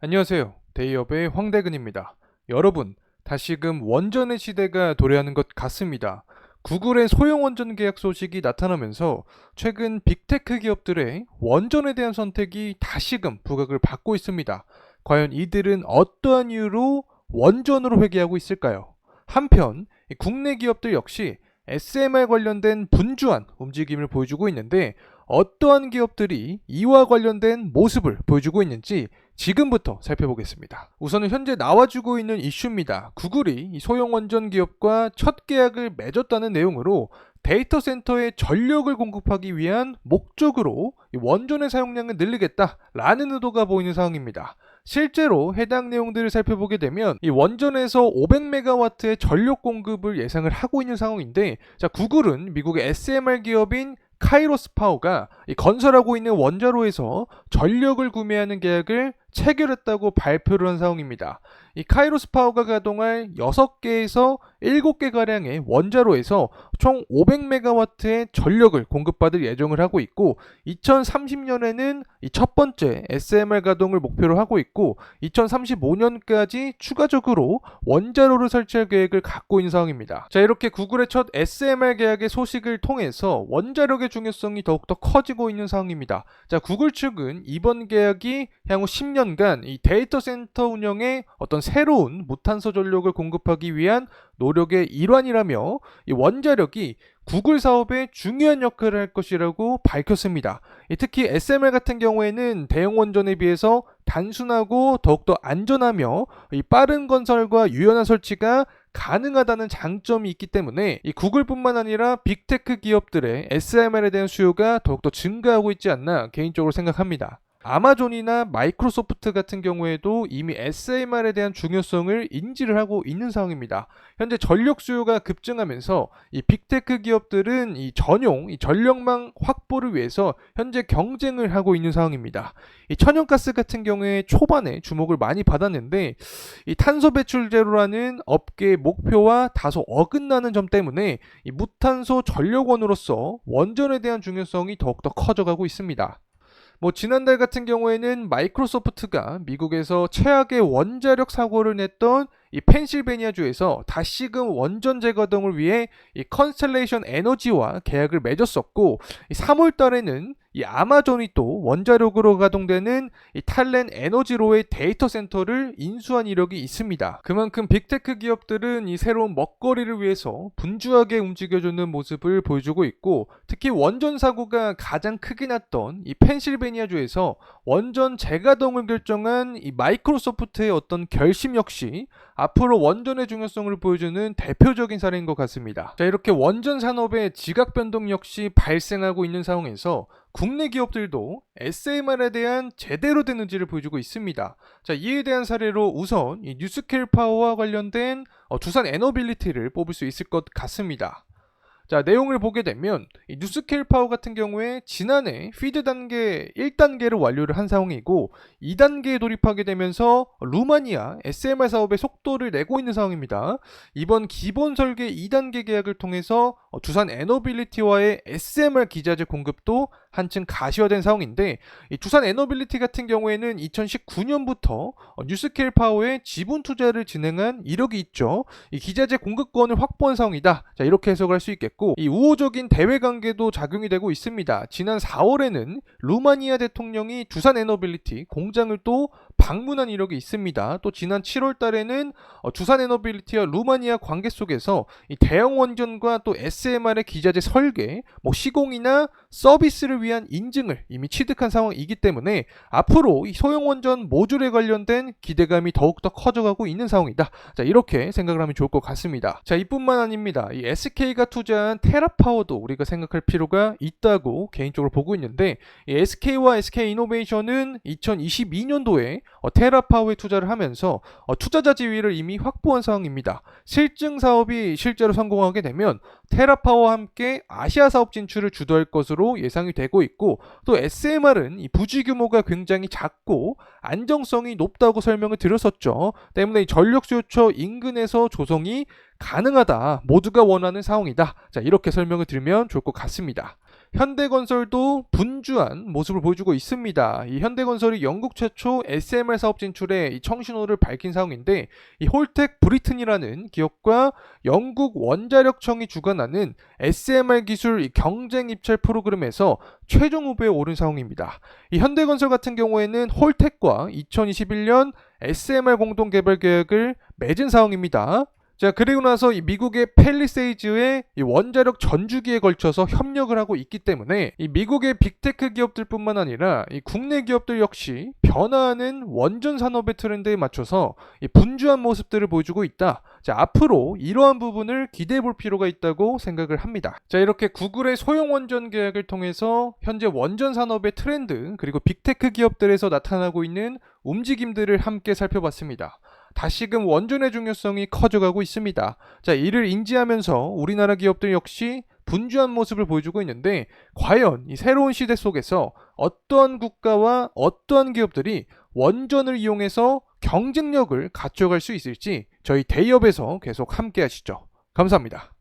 안녕하세요. 데이업의 황대근입니다. 여러분, 다시금 원전의 시대가 도래하는 것 같습니다. 구글의 소형 원전 계약 소식이 나타나면서 최근 빅테크 기업들의 원전에 대한 선택이 다시금 부각을 받고 있습니다. 과연 이들은 어떠한 이유로 원전으로 회귀하고 있을까요? 한편 국내 기업들 역시 SMR 관련된 분주한 움직임을 보여주고 있는데 어떠한 기업들이 이와 관련된 모습을 보여주고 있는지 지금부터 살펴보겠습니다. 우선은 현재 나와주고 있는 이슈입니다. 구글이 이 소형 원전 기업과 첫 계약을 맺었다는 내용으로 데이터 센터에 전력을 공급하기 위한 목적으로 이 원전의 사용량을 늘리겠다라는 의도가 보이는 상황입니다. 실제로 해당 내용들을 살펴보게 되면 이 원전에서 500메가와트의 전력 공급을 예상을 하고 있는 상황인데, 구글은 미국의 SMR 기업인 카이로스 파워가 건설하고 있는 원자로에서 전력을 구매하는 계약을 체결했다고 발표를 한 상황입니다. 이 카이로스 파워가 가동할 6개에서 7개가량의 원자로에서 총 500메가와트의 전력을 공급받을 예정을 하고 있고, 2030년에는 이 첫 번째 SMR 가동을 목표로 하고 있고 2035년까지 추가적으로 원자로를 설치할 계획을 갖고 있는 상황입니다. 이렇게 구글의 첫 SMR 계약의 소식을 통해서 원자력의 중요성이 더욱더 커지고 있는 상황입니다. 구글 측은 이번 계약이 향후 10년간 이 데이터 센터 운영에 어떤 새로운 무탄소 전력을 공급하기 위한 노력의 일환이라며 이 원자력이 구글 사업에 중요한 역할을 할 것이라고 밝혔습니다. 특히 SMR 같은 경우에는 대형 원전에 비해서 단순하고 더욱더 안전하며 이 빠른 건설과 유연한 설치가 가능하다는 장점이 있기 때문에 이 구글뿐만 아니라 빅테크 기업들의 SMR에 대한 수요가 더욱더 증가하고 있지 않나 개인적으로 생각합니다. 아마존이나 마이크로소프트 같은 경우에도 이미 SMR에 대한 중요성을 인지를 하고 있는 상황입니다. 현재 전력 수요가 급증하면서 이 빅테크 기업들은 이 전용 이 전력망 확보를 위해서 현재 경쟁을 하고 있는 상황입니다. 이 천연가스 같은 경우에 초반에 주목을 많이 받았는데 이 탄소 배출 제로라는 업계의 목표와 다소 어긋나는 점 때문에 이 무탄소 전력원으로서 원전에 대한 중요성이 더욱더 커져가고 있습니다. 지난달 같은 경우에는 마이크로소프트가 미국에서 최악의 원자력 사고를 냈던 이 펜실베니아주에서 다시금 원전 재가동을 위해 이 컨스텔레이션 에너지와 계약을 맺었었고, 3월 달에는 이 아마존이 또 원자력으로 가동되는 이 탈렌 에너지로의 데이터 센터를 인수한 이력이 있습니다. 그만큼 빅테크 기업들은 이 새로운 먹거리를 위해서 분주하게 움직여주는 모습을 보여주고 있고, 특히 원전 사고가 가장 크게 났던 이 펜실베니아주에서 원전 재가동을 결정한 이 마이크로소프트의 어떤 결심 역시 앞으로 원전의 중요성을 보여주는 대표적인 사례인 것 같습니다. 이렇게 원전 산업의 지각 변동 역시 발생하고 있는 상황에서 국내 기업들도 SMR에 대한 제대로 된 의지를 보여주고 있습니다. 이에 대한 사례로 우선 이 뉴스케일 파워와 관련된 두산 에너빌리티를 뽑을 수 있을 것 같습니다. 내용을 보게 되면 이 뉴스케일 파워 같은 경우에 지난해 피드 단계 1단계를 완료를 한 상황이고 2단계에 돌입하게 되면서 루마니아 SMR 사업의 속도를 내고 있는 상황입니다. 이번 기본 설계 2단계 계약을 통해서 두산 에너빌리티와의 SMR 기자재 공급도 한층 가시화된 상황인데, 이 두산 에너빌리티 같은 경우에는 2019년부터 뉴스케일 파워에 지분 투자를 진행한 이력이 있죠. 이 기자재 공급권을 확보한 상황이다. 이렇게 해석을 할 수 있겠고, 이 우호적인 대외 관계도 작용이 되고 있습니다. 지난 4월에는 루마니아 대통령이 두산 에너빌리티 공장을 또 방문한 이력이 있습니다. 또 지난 7월 달에는 두산 에너빌리티와 루마니아 관계 속에서 이 대형 원전과 또 SMR의 기자재 설계, 시공이나 서비스를 위한 인증을 이미 취득한 상황이기 때문에 앞으로 이 소형 원전 모듈에 관련된 기대감이 더욱더 커져가고 있는 상황이다. 이렇게 생각을 하면 좋을 것 같습니다. 이뿐만 아닙니다. 이 SK가 투자한 테라파워도 우리가 생각할 필요가 있다고 개인적으로 보고 있는데, 이 SK와 SK이노베이션은 2022년도에 테라파워에 투자를 하면서 투자자 지위를 이미 확보한 상황입니다. 실증 사업이 실제로 성공하게 되면 테라파워와 함께 아시아 사업 진출을 주도할 것으로 예상이 되고 있고, 또 SMR은 이 부지 규모가 굉장히 작고 안정성이 높다고 설명을 드렸었죠. 때문에 이 전력 수요처 인근에서 조성이 가능하다, 모두가 원하는 상황이다. 이렇게 설명을 드리면 좋을 것 같습니다. 현대건설도 분주한 모습을 보여주고 있습니다. 이 현대건설이 영국 최초 SMR 사업 진출에 이 청신호를 밝힌 상황인데, 이 홀텍 브리튼이라는 기업과 영국 원자력청이 주관하는 SMR 기술 경쟁 입찰 프로그램에서 최종 후보에 오른 상황입니다. 이 현대건설 같은 경우에는 홀텍과 2021년 SMR 공동 개발 계약을 맺은 상황입니다. 자, 그리고 나서 이 미국의 팰리세이즈의 이 원자력 전주기에 걸쳐서 협력을 하고 있기 때문에 이 미국의 빅테크 기업들뿐만 아니라 이 국내 기업들 역시 변화하는 원전 산업의 트렌드에 맞춰서 이 분주한 모습들을 보여주고 있다. 자, 앞으로 이러한 부분을 기대해 볼 필요가 있다고 생각을 합니다. 자, 이렇게 구글의 소형 원전 계약을 통해서 현재 원전 산업의 트렌드, 그리고 빅테크 기업들에서 나타나고 있는 움직임들을 함께 살펴봤습니다. 다시금 원전의 중요성이 커져가고 있습니다. 자, 이를 인지하면서 우리나라 기업들 역시 분주한 모습을 보여주고 있는데, 과연 이 새로운 시대 속에서 어떠한 국가와 어떠한 기업들이 원전을 이용해서 경쟁력을 갖춰갈 수 있을지 저희 대기업에서 계속 함께 하시죠. 감사합니다.